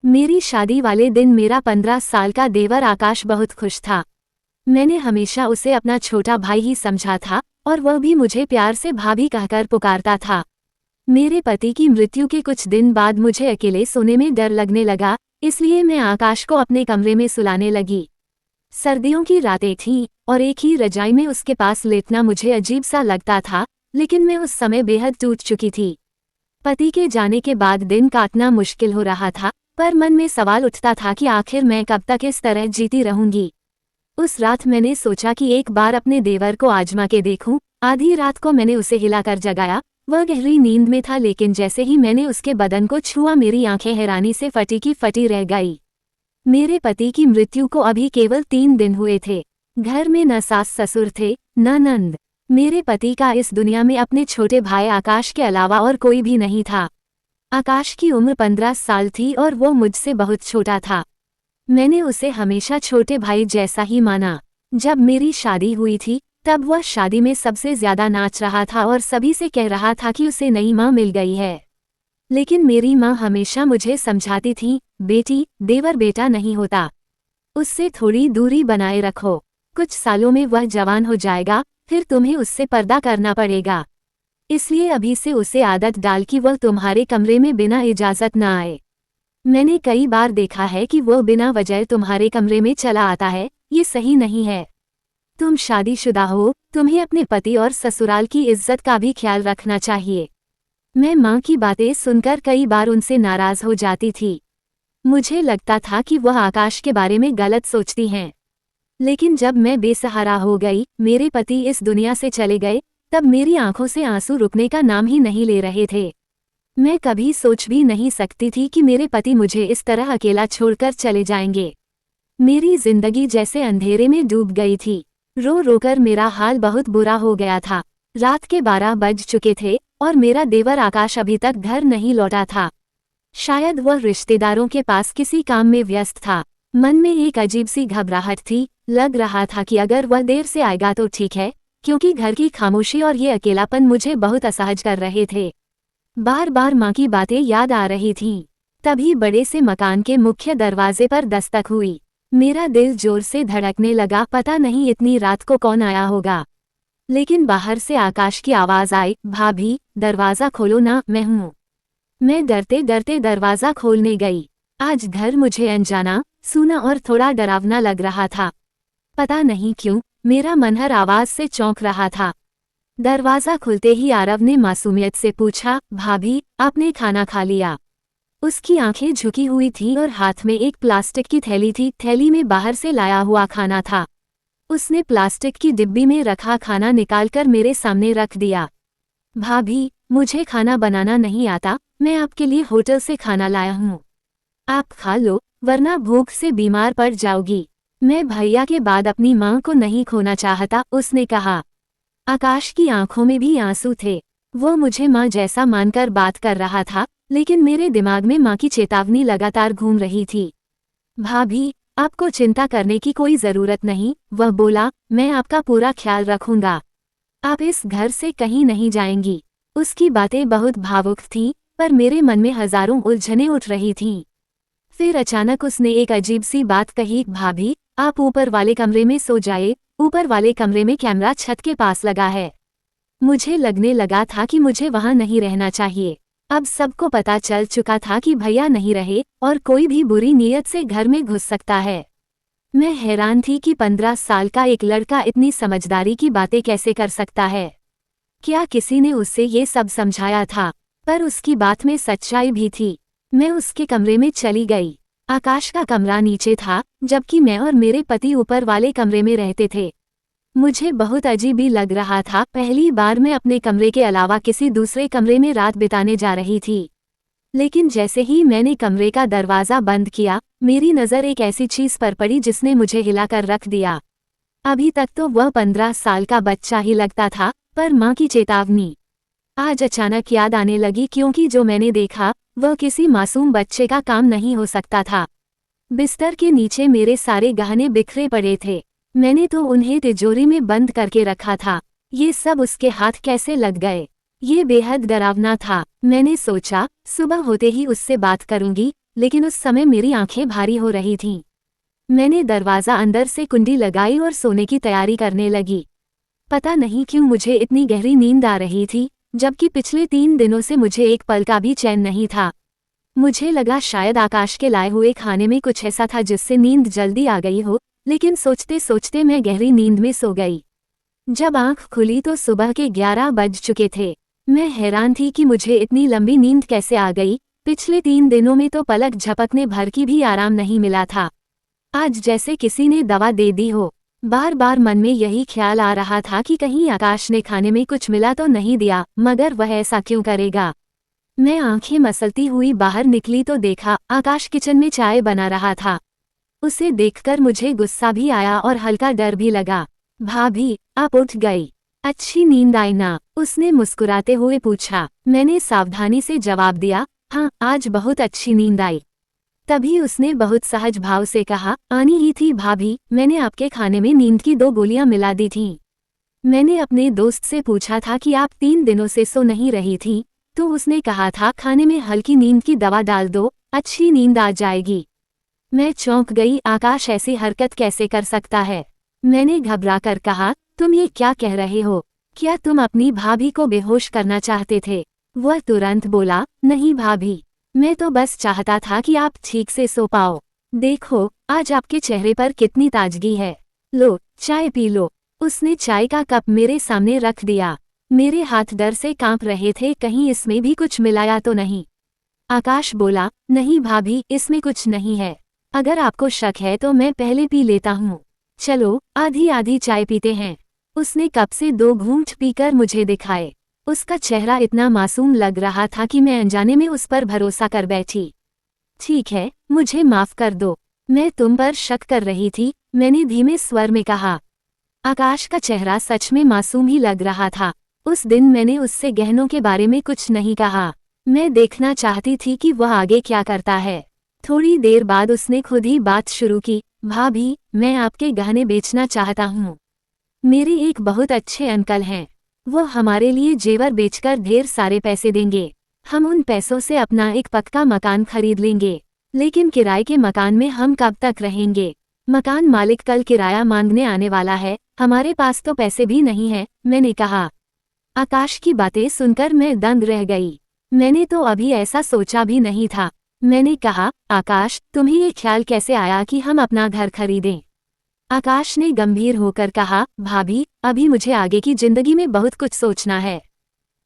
मेरी शादी वाले दिन मेरा 15 साल का देवर आकाश बहुत खुश था। मैंने हमेशा उसे अपना छोटा भाई ही समझा था और वह भी मुझे प्यार से भाभी कहकर पुकारता था। मेरे पति की मृत्यु के कुछ दिन बाद मुझे अकेले सोने में डर लगने लगा, इसलिए मैं आकाश को अपने कमरे में सुलाने लगी। सर्दियों की रातें थीं और एक ही रजाई में उसके पास लेटना मुझे अजीब सा लगता था, लेकिन मैं उस समय बेहद टूट चुकी थी। पति के जाने के बाद दिन काटना मुश्किल हो रहा था, पर मन में सवाल उठता था कि आखिर मैं कब तक इस तरह जीती रहूंगी। उस रात मैंने सोचा कि एक बार अपने देवर को आजमा के देखूं। आधी रात को मैंने उसे हिलाकर जगाया। वह गहरी नींद में था, लेकिन जैसे ही मैंने उसके बदन को छुआ मेरी आंखें हैरानी से फटी की फटी रह गई। मेरे पति की मृत्यु को अभी केवल 3 दिन हुए थे। घर में न सास ससुर थे न नंद। मेरे पति का इस दुनिया में अपने छोटे भाई आकाश के अलावा और कोई भी नहीं था। आकाश की उम्र 15 साल थी और वो मुझसे बहुत छोटा था। मैंने उसे हमेशा छोटे भाई जैसा ही माना। जब मेरी शादी हुई थी तब वह शादी में सबसे ज्यादा नाच रहा था और सभी से कह रहा था कि उसे नई माँ मिल गई है। लेकिन मेरी माँ हमेशा मुझे समझाती थी, बेटी, देवर बेटा नहीं होता, उससे थोड़ी दूरी बनाए रखो। कुछ सालों में वह जवान हो जाएगा, फिर तुम्हें उससे पर्दा करना पड़ेगा। इसलिए अभी से उसे आदत डाल कि वह तुम्हारे कमरे में बिना इजाजत न आए। मैंने कई बार देखा है कि वह बिना वजह तुम्हारे कमरे में चला आता है, ये सही नहीं है। तुम शादीशुदा हो, तुम्हें अपने पति और ससुराल की इज्जत का भी ख्याल रखना चाहिए। मैं माँ की बातें सुनकर कई बार उनसे नाराज हो जाती थी। मुझे लगता था कि वह आकाश के बारे में गलत सोचती हैं। लेकिन जब मैं बेसहारा हो गई, मेरे पति इस दुनिया से चले गए, तब मेरी आंखों से आंसू रुकने का नाम ही नहीं ले रहे थे। मैं कभी सोच भी नहीं सकती थी कि मेरे पति मुझे इस तरह अकेला छोड़कर चले जाएंगे। मेरी जिंदगी जैसे अंधेरे में डूब गई थी। रो रोकर मेरा हाल बहुत बुरा हो गया था। रात के 12 बज चुके थे और मेरा देवर आकाश अभी तक घर नहीं लौटा था। शायद वह रिश्तेदारों के पास किसी काम में व्यस्त था। मन में एक अजीब सी घबराहट थी। लग रहा था कि अगर वह देर से आएगा तो ठीक है, क्योंकि घर की खामोशी और ये अकेलापन मुझे बहुत असहज कर रहे थे। बार बार माँ की बातें याद आ रही थीं। तभी बड़े से मकान के मुख्य दरवाजे पर दस्तक हुई। मेरा दिल जोर से धड़कने लगा। पता नहीं इतनी रात को कौन आया होगा। लेकिन बाहर से आकाश की आवाज आई, भाभी, दरवाजा खोलो ना, मैं हूँ। मैं डरते डरते दरवाजा खोलने गई। आज घर मुझे अनजाना, सूना और थोड़ा डरावना लग रहा था। पता नहीं क्यों मेरा मन हर आवाज से चौंक रहा था। दरवाजा खुलते ही आरव ने मासूमियत से पूछा, भाभी, आपने खाना खा लिया? उसकी आंखें झुकी हुई थीं और हाथ में एक प्लास्टिक की थैली थी। थैली में बाहर से लाया हुआ खाना था। उसने प्लास्टिक की डिब्बी में रखा खाना निकालकर मेरे सामने रख दिया। भाभी, मुझे खाना बनाना नहीं आता, मैं आपके लिए होटल से खाना लाया हूँ। आप खा लो, वरना भूख से बीमार पड़ जाओगी। मैं भैया के बाद अपनी माँ को नहीं खोना चाहता, उसने कहा। आकाश की आंखों में भी आंसू थे। वो मुझे माँ जैसा मानकर बात कर रहा था, लेकिन मेरे दिमाग में माँ की चेतावनी लगातार घूम रही थी। भाभी, आपको चिंता करने की कोई जरूरत नहीं, वह बोला, मैं आपका पूरा ख्याल रखूंगा। आप इस घर से कहीं नहीं जाएंगी। उसकी बातें बहुत भावुक थीं, पर मेरे मन में हजारों उलझनें उठ रही थीं। फिर अचानक उसने एक अजीब सी बात कही, भाभी, आप ऊपर वाले कमरे में सो जाए, ऊपर वाले कमरे में कैमरा छत के पास लगा है। मुझे लगने लगा था कि मुझे वहां नहीं रहना चाहिए। अब सबको पता चल चुका था कि भैया नहीं रहे और कोई भी बुरी नीयत से घर में घुस सकता है। मैं हैरान थी कि 15 साल का एक लड़का इतनी समझदारी की बातें कैसे कर सकता है। क्या किसी ने उससे ये सब समझाया था? पर उसकी बात में सच्चाई भी थी। मैं उसके कमरे में चली गई। आकाश का कमरा नीचे था, जबकि मैं और मेरे पति ऊपर वाले कमरे में रहते थे। मुझे बहुत अजीब ही लग रहा था। पहली बार मैं अपने कमरे के अलावा किसी दूसरे कमरे में रात बिताने जा रही थी। लेकिन जैसे ही मैंने कमरे का दरवाजा बंद किया, मेरी नज़र एक ऐसी चीज पर पड़ी जिसने मुझे हिलाकर रख दिया। अभी तक तो वह 15 साल का बच्चा ही लगता था, पर माँ की चेतावनी आज अचानक याद आने लगी, क्योंकि जो मैंने देखा वह किसी मासूम बच्चे का काम नहीं हो सकता था। बिस्तर के नीचे मेरे सारे गहने बिखरे पड़े थे। मैंने तो उन्हें तिजोरी में बंद करके रखा था। ये सब उसके हाथ कैसे लग गए? ये बेहद डरावना था। मैंने सोचा सुबह होते ही उससे बात करूंगी, लेकिन उस समय मेरी आंखें भारी हो रही थीं। मैंने दरवाज़ा अंदर से कुंडी लगाई और सोने की तैयारी करने लगी। पता नहीं क्यों मुझे इतनी गहरी नींद आ रही थी, जबकि पिछले 3 दिनों से मुझे एक पल का भी चैन नहीं था। मुझे लगा शायद आकाश के लाए हुए खाने में कुछ ऐसा था जिससे नींद जल्दी आ गई हो, लेकिन सोचते सोचते मैं गहरी नींद में सो गई। जब आंख खुली तो सुबह के 11 बज चुके थे। मैं हैरान थी कि मुझे इतनी लंबी नींद कैसे आ गई। पिछले 3 दिनों में तो पलक झपकने भर की भी आराम नहीं मिला था। आज जैसे किसी ने दवा दे दी हो। बार बार मन में यही ख्याल आ रहा था कि कहीं आकाश ने खाने में कुछ मिला तो नहीं दिया, मगर वह ऐसा क्यों करेगा। मैं आंखें मसलती हुई बाहर निकली तो देखा आकाश किचन में चाय बना रहा था। उसे देखकर मुझे गुस्सा भी आया और हल्का डर भी लगा। भाभी, आप उठ गई? अच्छी नींद आई ना? उसने मुस्कुराते हुए पूछा। मैंने सावधानी से जवाब दिया, हाँ, आज बहुत अच्छी नींद आई। तभी उसने बहुत सहज भाव से कहा, आनी ही थी भाभी, मैंने आपके खाने में नींद की 2 गोलियां मिला दी थीं। मैंने अपने दोस्त से पूछा था कि आप 3 दिनों से सो नहीं रही थीं, तो उसने कहा था खाने में हल्की नींद की दवा डाल दो, अच्छी नींद आ जाएगी। मैं चौंक गई, आकाश ऐसी हरकत कैसे कर सकता है? मैंने घबराकर कहा, तुम ये क्या कह रहे हो? क्या तुम अपनी भाभी को बेहोश करना चाहते थे? वह तुरंत बोला, नहीं भाभी, मैं तो बस चाहता था कि आप ठीक से सो पाओ। देखो, आज आपके चेहरे पर कितनी ताजगी है। लो, चाय पी लो। उसने चाय का कप मेरे सामने रख दिया। मेरे हाथ डर से कांप रहे थे, कहीं इसमें भी कुछ मिलाया तो नहीं। आकाश बोला, नहीं भाभी, इसमें कुछ नहीं है। अगर आपको शक है तो मैं पहले पी लेता हूँ। चलो, आधी आधी चाय पीते हैं। उसने कप से 2 घूंट पीकर मुझे दिखाए। उसका चेहरा इतना मासूम लग रहा था कि मैं अनजाने में उस पर भरोसा कर बैठी। ठीक है, मुझे माफ कर दो, मैं तुम पर शक कर रही थी, मैंने धीमे स्वर में कहा। आकाश का चेहरा सच में मासूम ही लग रहा था। उस दिन मैंने उससे गहनों के बारे में कुछ नहीं कहा। मैं देखना चाहती थी कि वह आगे क्या करता है। थोड़ी देर बाद उसने खुद ही बात शुरू की, भाभी, मैं आपके गहने बेचना चाहता हूँ। मेरे एक बहुत अच्छे अंकल हैं, वो हमारे लिए जेवर बेचकर ढेर सारे पैसे देंगे। हम उन पैसों से अपना एक पक्का मकान खरीद लेंगे। लेकिन किराए के मकान में हम कब तक रहेंगे? मकान मालिक कल किराया मांगने आने वाला है, हमारे पास तो पैसे भी नहीं है, मैंने कहा। आकाश की बातें सुनकर मैं दंग रह गई। मैंने तो अभी ऐसा सोचा भी नहीं था। मैंने कहा, आकाश, तुम्हें ये ख्याल कैसे आया कि हम अपना घर खरीदें? आकाश ने गंभीर होकर कहा, भाभी, अभी मुझे आगे की जिंदगी में बहुत कुछ सोचना है।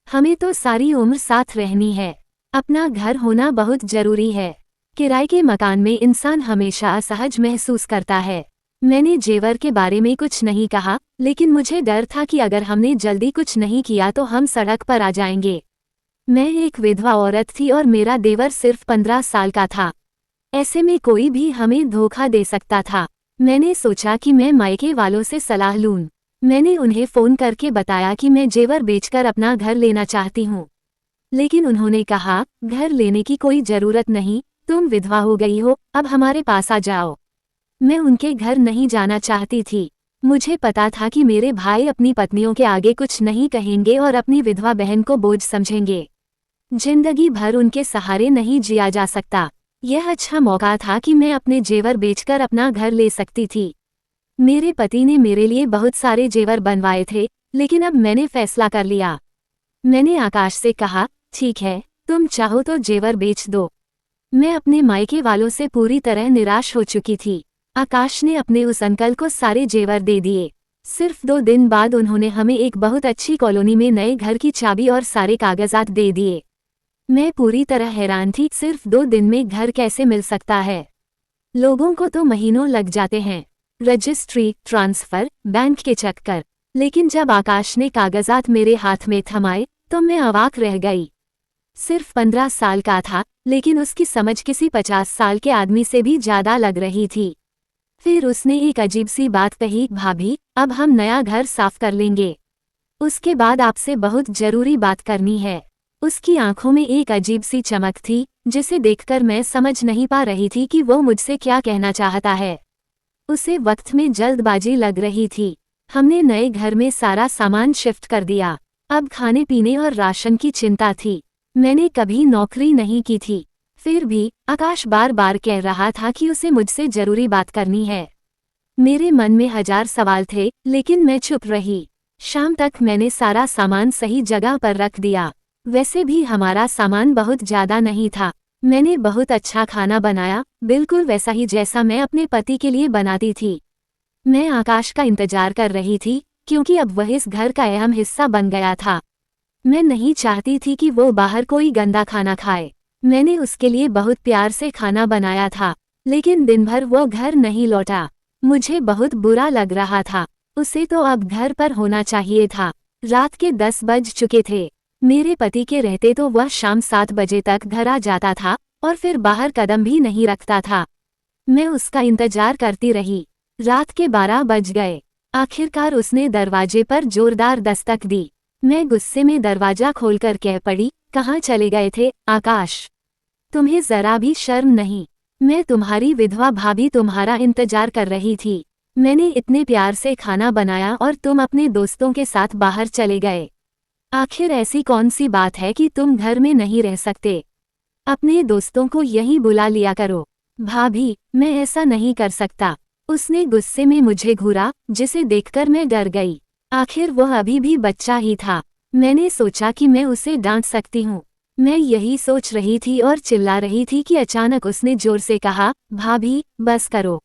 हमें तो सारी उम्र साथ रहनी है। अपना घर होना बहुत जरूरी है। किराए के मकान में इंसान हमेशा असहज महसूस करता है। मैंने जेवर के बारे में कुछ नहीं कहा, लेकिन मुझे डर था कि अगर हमने जल्दी कुछ नहीं किया तो हम सड़क पर आ जाएंगे। मैं एक विधवा औरत थी और मेरा देवर सिर्फ 15 साल का था। ऐसे में कोई भी हमें धोखा दे सकता था। मैंने सोचा कि मैं मायके वालों से सलाह लूं। मैंने उन्हें फ़ोन करके बताया कि मैं जेवर बेचकर अपना घर लेना चाहती हूँ। लेकिन उन्होंने कहा, घर लेने की कोई ज़रूरत नहीं, तुम विधवा हो गई हो, अब हमारे पास आ जाओ। मैं उनके घर नहीं जाना चाहती थी। मुझे पता था कि मेरे भाई अपनी पत्नियों के आगे कुछ नहीं कहेंगे और अपनी विधवा बहन को बोझ समझेंगे। जिंदगी भर उनके सहारे नहीं जिया जा सकता। यह अच्छा मौका था कि मैं अपने जेवर बेचकर अपना घर ले सकती थी। मेरे पति ने मेरे लिए बहुत सारे जेवर बनवाए थे, लेकिन अब मैंने फैसला कर लिया। मैंने आकाश से कहा, ठीक है, तुम चाहो तो जेवर बेच दो। मैं अपने मायके वालों से पूरी तरह निराश हो चुकी थी। आकाश ने अपने उस अंकल को सारे जेवर दे दिए। सिर्फ 2 दिन बाद उन्होंने हमें एक बहुत अच्छी कॉलोनी में नए घर की चाबी और सारे कागजात दे दिए। मैं पूरी तरह हैरान थी, सिर्फ 2 दिन में घर कैसे मिल सकता है? लोगों को तो महीनों लग जाते हैं, रजिस्ट्री, ट्रांसफर, बैंक के चक्कर। लेकिन जब आकाश ने कागजात मेरे हाथ में थमाए तो मैं अवाक रह गई। सिर्फ 15 साल का था, लेकिन उसकी समझ किसी 50 साल के आदमी से भी ज्यादा लग रही थी। फिर उसने एक अजीब सी बात कही, भाभी, अब हम नया घर साफ कर लेंगे। उसके बाद आपसे बहुत जरूरी बात करनी है। उसकी आंखों में एक अजीब सी चमक थी, जिसे देखकर मैं समझ नहीं पा रही थी कि वो मुझसे क्या कहना चाहता है। उसे वक्त में जल्दबाजी लग रही थी। हमने नए घर में सारा सामान शिफ्ट कर दिया। अब खाने पीने और राशन की चिंता थी। मैंने कभी नौकरी नहीं की थी। फिर भी आकाश बार बार कह रहा था कि उसे मुझसे जरूरी बात करनी है। मेरे मन में हजार सवाल थे, लेकिन मैं चुप रही। शाम तक मैंने सारा सामान सही जगह पर रख दिया। वैसे भी हमारा सामान बहुत ज्यादा नहीं था। मैंने बहुत अच्छा खाना बनाया, बिल्कुल वैसा ही जैसा मैं अपने पति के लिए बनाती थी। मैं आकाश का इंतजार कर रही थी, क्योंकि अब वह इस घर का अहम हिस्सा बन गया था। मैं नहीं चाहती थी कि वो बाहर कोई गंदा खाना खाए। मैंने उसके लिए बहुत प्यार से खाना बनाया था, लेकिन दिन भर वो घर नहीं लौटा। मुझे बहुत बुरा लग रहा था। उसे तो अब घर पर होना चाहिए था। रात के 10 बज चुके थे। मेरे पति के रहते तो वह शाम 7 बजे तक घर आ जाता था और फिर बाहर कदम भी नहीं रखता था। मैं उसका इंतजार करती रही। रात के 12 बज गए। आखिरकार उसने दरवाजे पर जोरदार दस्तक दी। मैं गुस्से में दरवाजा खोलकर कह पड़ी, कहाँ चले गए थे आकाश? तुम्हें जरा भी शर्म नहीं? मैं तुम्हारी विधवा भाभी तुम्हारा इंतजार कर रही थी। मैंने इतने प्यार से खाना बनाया और तुम अपने दोस्तों के साथ बाहर चले गए। आखिर ऐसी कौन सी बात है कि तुम घर में नहीं रह सकते? अपने दोस्तों को यहीं बुला लिया करो। भाभी, मैं ऐसा नहीं कर सकता। उसने गुस्से में मुझे घूरा, जिसे देखकर मैं डर गई। आखिर वह अभी भी बच्चा ही था। मैंने सोचा कि मैं उसे डांट सकती हूँ। मैं यही सोच रही थी और चिल्ला रही थी कि अचानक उसने जोर से कहा, भाभी, बस करो।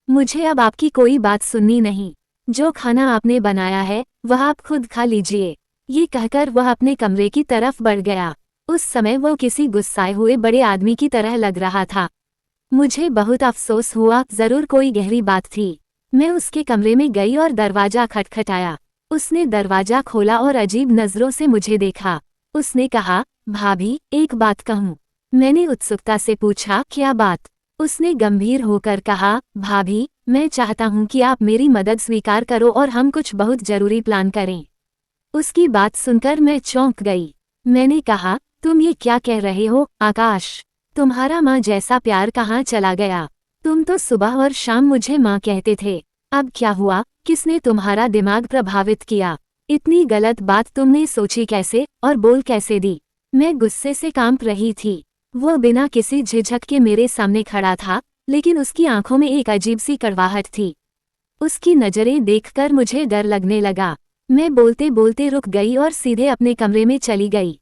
मुझे अब आपकी कोई बात सुननी नहीं। जो खाना आपने बनाया है, वह आप खुद खा लीजिए। ये कहकर वह अपने कमरे की तरफ बढ़ गया। उस समय वो किसी गुस्साए हुए बड़े आदमी की तरह लग रहा था। मुझे बहुत अफसोस हुआ, जरूर कोई गहरी बात थी। मैं उसके कमरे में गई और दरवाजा खटखटाया। उसने दरवाजा खोला और अजीब नजरों से मुझे देखा। उसने कहा, भाभी, एक बात कहूँ? मैंने उत्सुकता से पूछा, क्या बात? उसने गंभीर होकर कहा, भाभी, मैं चाहता हूँ कि आप मेरी मदद स्वीकार करो और हम कुछ बहुत जरूरी प्लान करें। उसकी बात सुनकर मैं चौंक गई। मैंने कहा, तुम ये क्या कह रहे हो आकाश? तुम्हारा माँ जैसा प्यार कहाँ चला गया? तुम तो सुबह और शाम मुझे माँ कहते थे। अब क्या हुआ? किसने तुम्हारा दिमाग प्रभावित किया? इतनी गलत बात तुमने सोची कैसे और बोल कैसे दी? मैं गुस्से से कांप रही थी। वो बिना किसी झिझक के मेरे सामने खड़ा था, लेकिन उसकी आंखों में एक अजीब सी कड़वाहट थी। उसकी नजरें देखकर मुझे डर लगने लगा। मैं बोलते बोलते रुक गई और सीधे अपने कमरे में चली गई।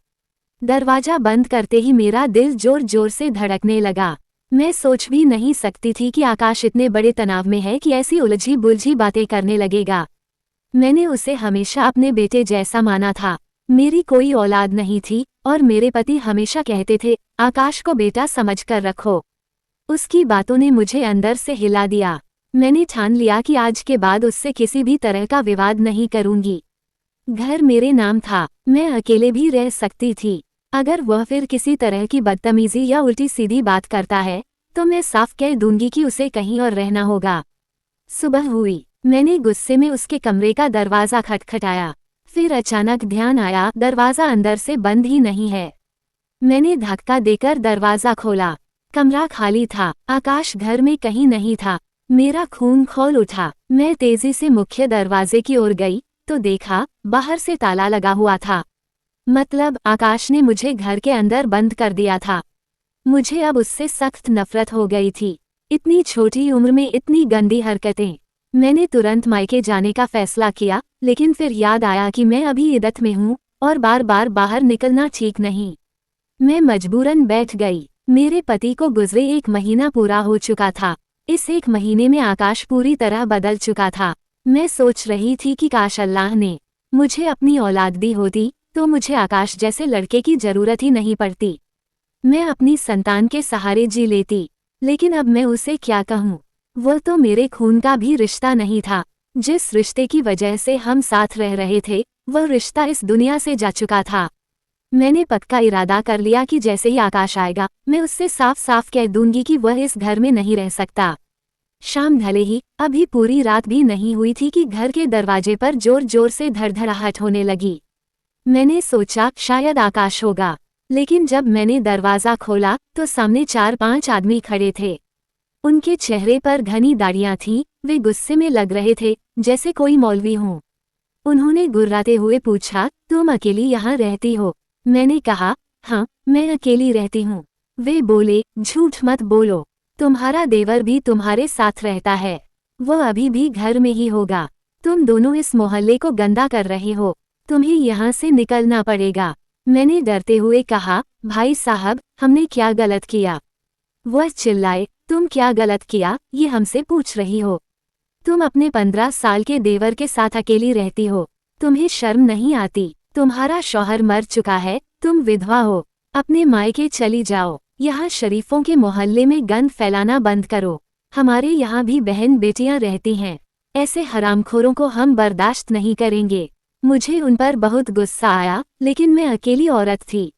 दरवाजा बंद करते ही मेरा दिल जोर जोर से धड़कने लगा। मैं सोच भी नहीं सकती थी कि आकाश इतने बड़े तनाव में है कि ऐसी उलझी बुलझी बातें करने लगेगा। मैंने उसे हमेशा अपने बेटे जैसा माना था। मेरी कोई औलाद नहीं थी और मेरे पति हमेशा कहते थे, आकाश को बेटा समझकर रखो। उसकी बातों ने मुझे अंदर से हिला दिया। मैंने ठान लिया कि आज के बाद उससे किसी भी तरह का विवाद नहीं करूंगी। घर मेरे नाम था, मैं अकेले भी रह सकती थी। अगर वह फिर किसी तरह की बदतमीजी या उल्टी सीधी बात करता है, तो मैं साफ कह दूंगी कि उसे कहीं और रहना होगा। सुबह हुई। मैंने गुस्से में उसके कमरे का दरवाजा खटखटाया। फिर अचानक ध्यान आया, दरवाजा अंदर से बंद ही नहीं है। मैंने धक्का देकर दरवाजा खोला। कमरा खाली था। आकाश घर में कहीं नहीं था। मेरा खून खौल उठा। मैं तेजी से मुख्य दरवाजे की ओर गई तो देखा, बाहर से ताला लगा हुआ था। मतलब आकाश ने मुझे घर के अंदर बंद कर दिया था। मुझे अब उससे सख्त नफरत हो गई थी। इतनी छोटी उम्र में इतनी गंदी हरकतें। मैंने तुरंत मायके जाने का फैसला किया, लेकिन फिर याद आया कि मैं अभी इद्दत में हूँ और बार बार बाहर निकलना ठीक नहीं। मैं मजबूरन बैठ गई। मेरे पति को गुजरे 1 महीना पूरा हो चुका था। इस 1 महीने में आकाश पूरी तरह बदल चुका था। मैं सोच रही थी कि काश अल्लाह ने मुझे अपनी औलाद दी होती तो मुझे आकाश जैसे लड़के की जरूरत ही नहीं पड़ती। मैं अपनी संतान के सहारे जी लेती। लेकिन अब मैं उसे क्या कहूँ? वो तो मेरे खून का भी रिश्ता नहीं था। जिस रिश्ते की वजह से हम साथ रह रहे थे, वह रिश्ता इस दुनिया से जा चुका था। मैंने पक्का इरादा कर लिया कि जैसे ही आकाश आएगा, मैं उससे साफ साफ कह दूंगी कि वह इस घर में नहीं रह सकता। शाम ढले ही, अभी पूरी रात भी नहीं हुई थी कि घर के दरवाजे पर जोर जोर से धड़धड़ाहट होने लगी। मैंने सोचा शायद आकाश होगा, लेकिन जब मैंने दरवाजा खोला तो सामने 4-5 आदमी खड़े थे। उनके चेहरे पर घनी दाढ़ियां थीं, वे गुस्से में लग रहे थे, जैसे कोई मौलवी हों। उन्होंने गुर्राते हुए पूछा, तुम अकेली यहाँ रहती हो? मैंने कहा, हाँ, मैं अकेली रहती हूँ। वे बोले, झूठ मत बोलो, तुम्हारा देवर भी तुम्हारे साथ रहता है, वह अभी भी घर में ही होगा। तुम दोनों इस मोहल्ले को गंदा कर रहे हो, तुम्हें यहाँ से निकलना पड़ेगा। मैंने डरते हुए कहा, भाई साहब, हमने क्या गलत किया? वह चिल्लाए, तुम क्या गलत किया, ये हमसे पूछ रही हो? तुम अपने 15 साल के देवर के साथ अकेली रहती हो, तुम्हें शर्म नहीं आती? तुम्हारा शौहर मर चुका है, तुम विधवा हो, अपने मायके चली जाओ। यहाँ शरीफों के मोहल्ले में गंद फैलाना बंद करो। हमारे यहाँ भी बहन बेटियां रहती हैं, ऐसे हरामखोरों को हम बर्दाश्त नहीं करेंगे। मुझे उन पर बहुत गुस्सा आया, लेकिन मैं अकेली औरत थी।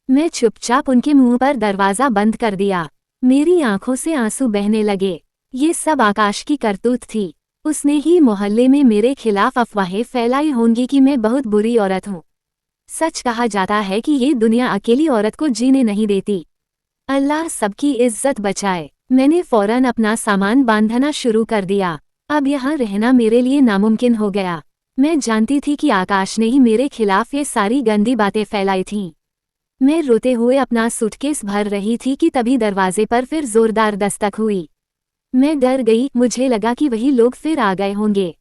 मैं चुपचाप उनके मुंह पर दरवाज़ा बंद कर दिया। मेरी आंखों से आंसू बहने लगे। ये सब आकाश की करतूत थी। उसने ही मोहल्ले में मेरे खिलाफ अफवाहें फैलाई होंगी कि मैं बहुत बुरी औरत हूँ। सच कहा जाता है कि ये दुनिया अकेली औरत को जीने नहीं देती। अल्लाह सबकी इज्जत बचाए। मैंने फौरन अपना सामान बांधना शुरू कर दिया। अब यहाँ रहना मेरे लिए नामुमकिन हो गया। मैं जानती थी कि आकाश ने ही मेरे खिलाफ ये सारी गंदी बातें फैलाई थीं। मैं रोते हुए अपना सूटकेस भर रही थी कि तभी दरवाजे पर फिर जोरदार दस्तक हुई। मैं डर गई, मुझे लगा कि वही लोग फिर आ गए होंगे।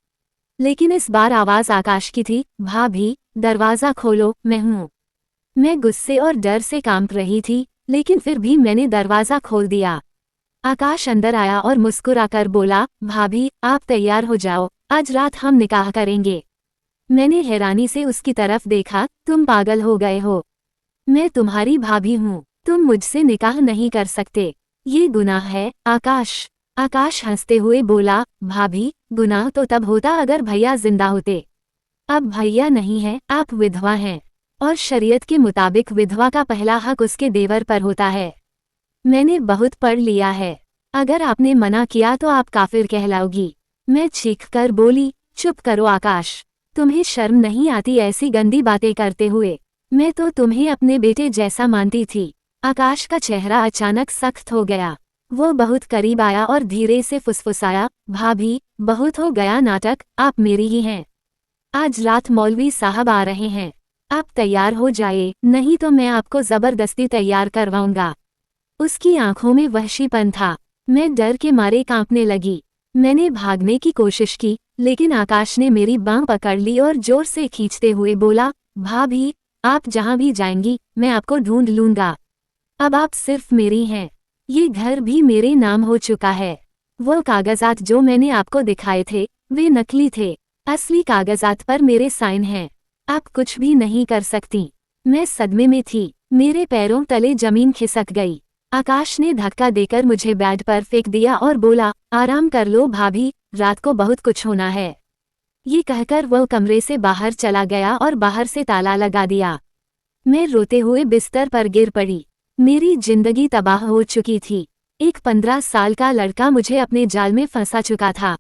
लेकिन इस बार आवाज़ आकाश की थी, भाभी, दरवाज़ा खोलो, मैं हूँ। मैं गुस्से और डर से कांप रही थी, लेकिन फिर भी मैंने दरवाज़ा खोल दिया। आकाश अंदर आया और मुस्कुराकर बोला, भाभी, आप तैयार हो जाओ, आज रात हम निकाह करेंगे। मैंने हैरानी से उसकी तरफ देखा, तुम पागल हो गए हो? मैं तुम्हारी भाभी हूँ, तुम मुझसे निकाह नहीं कर सकते, ये गुनाह है। आकाश हंसते हुए बोला, भाभी, गुनाह तो तब होता अगर भैया जिंदा होते। अब भैया नहीं है, आप विधवा हैं, और शरीयत के मुताबिक विधवा का पहला हक उसके देवर पर होता है। मैंने बहुत पढ़ लिया है, अगर आपने मना किया तो आप काफिर कहलाओगी। मैं चीखकर बोली, चुप करो आकाश, तुम्हें शर्म नहीं आती ऐसी गंदी बातें करते हुए? मैं तो तुम्हें अपने बेटे जैसा मानती थी। आकाश का चेहरा अचानक सख्त हो गया। वो बहुत करीब आया और धीरे से फुसफुसाया, भाभी, बहुत हो गया नाटक, आप मेरी ही हैं। आज रात मौलवी साहब आ रहे हैं, आप तैयार हो जाए, नहीं तो मैं आपको जबरदस्ती तैयार करवाऊंगा। उसकी आंखों में वहशीपन था। मैं डर के मारे कांपने लगी। मैंने भागने की कोशिश की, लेकिन आकाश ने मेरी बांह पकड़ ली और जोर से खींचते हुए बोला, भाभी, आप जहां भी जाएंगी, मैं आपको ढूंढ लूंगा। अब आप सिर्फ मेरी हैं। ये घर भी मेरे नाम हो चुका है। वो कागजात जो मैंने आपको दिखाए थे, वे नकली थे। असली कागजात पर मेरे साइन हैं। आप कुछ भी नहीं कर सकती। मैं सदमे में थी, मेरे पैरों तले जमीन खिसक गई। आकाश ने धक्का देकर मुझे बेड पर फेंक दिया और बोला, आराम कर लो भाभी, रात को बहुत कुछ होना है। ये कहकर वह कमरे से बाहर चला गया और बाहर से ताला लगा दिया। मैं रोते हुए बिस्तर पर गिर पड़ी। मेरी जिंदगी तबाह हो चुकी थी। एक 15 साल का लड़का मुझे अपने जाल में फंसा चुका था।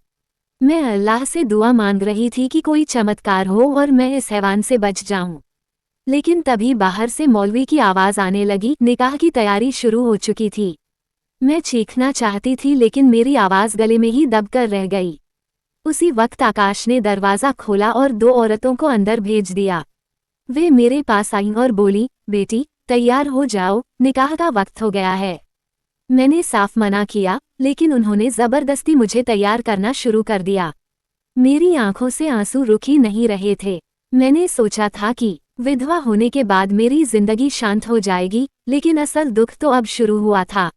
मैं अल्लाह से दुआ मांग रही थी कि कोई चमत्कार हो और मैं इस हैवान से बच जाऊं। लेकिन तभी बाहर से मौलवी की आवाज़ आने लगी, निकाह की तैयारी शुरू हो चुकी थी। मैं चीखना चाहती थी लेकिन मेरी आवाज़ गले में ही दबकर रह गई। उसी वक्त आकाश ने दरवाज़ा खोला और 2 औरतों को अंदर भेज दिया। वे मेरे पास आईं और बोली, बेटी, तैयार हो जाओ, निकाह का वक्त हो गया है। मैंने साफ मना किया, लेकिन उन्होंने ज़बरदस्ती मुझे तैयार करना शुरू कर दिया। मेरी आंखों से आंसू रुक ही नहीं रहे थे। मैंने सोचा था कि विधवा होने के बाद मेरी जिंदगी शांत हो जाएगी, लेकिन असल दुख तो अब शुरू हुआ था।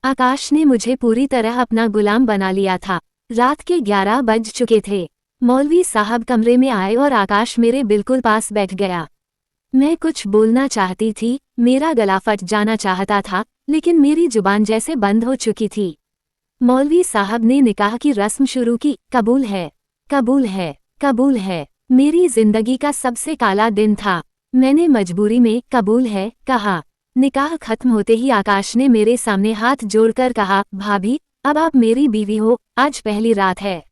आकाश ने मुझे पूरी तरह अपना गुलाम बना लिया था। रात के 11 बज चुके थे। मौलवी साहब कमरे में आए और आकाश मेरे बिल्कुल पास बैठ गया। मैं कुछ बोलना चाहती थी, मेरा गला फट जाना चाहता था, लेकिन मेरी जुबान जैसे बंद हो चुकी थी। मौलवी साहब ने निकाह की रस्म शुरू की, कबूल है, कबूल है, कबूल है। मेरी जिंदगी का सबसे काला दिन था। मैंने मजबूरी में कबूल है कहा। निकाह खत्म होते ही आकाश ने मेरे सामने हाथ जोड़कर कहा, भाभी, अब आप मेरी बीवी हो, आज पहली रात है।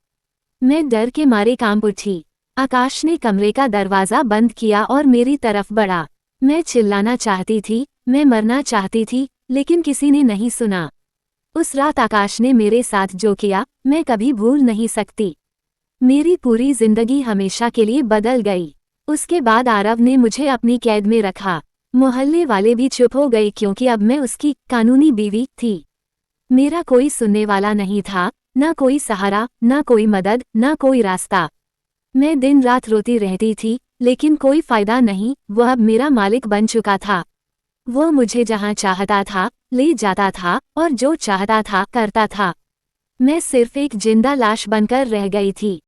मैं डर के मारे कांप उठी। आकाश ने कमरे का दरवाज़ा बंद किया और मेरी तरफ बढ़ा। मैं चिल्लाना चाहती थी, मैं मरना चाहती थी, लेकिन किसी ने नहीं सुना। उस रात आकाश ने मेरे साथ जो किया, मैं कभी भूल नहीं सकती। मेरी पूरी जिंदगी हमेशा के लिए बदल गई। उसके बाद आरव ने मुझे अपनी कैद में रखा। मोहल्ले वाले भी चुप हो गए क्योंकि अब मैं उसकी कानूनी बीवी थी। मेरा कोई सुनने वाला नहीं था, ना कोई सहारा, ना कोई मदद, ना कोई रास्ता। मैं दिन रात रोती रहती थी, लेकिन कोई फायदा नहीं, वह अब मेरा मालिक बन चुका था। वो मुझे जहाँ चाहता था, ले जाता था और जो चाहता था, करता था। मैं सिर्फ एक जिंदा लाश बनकर रह गई थी।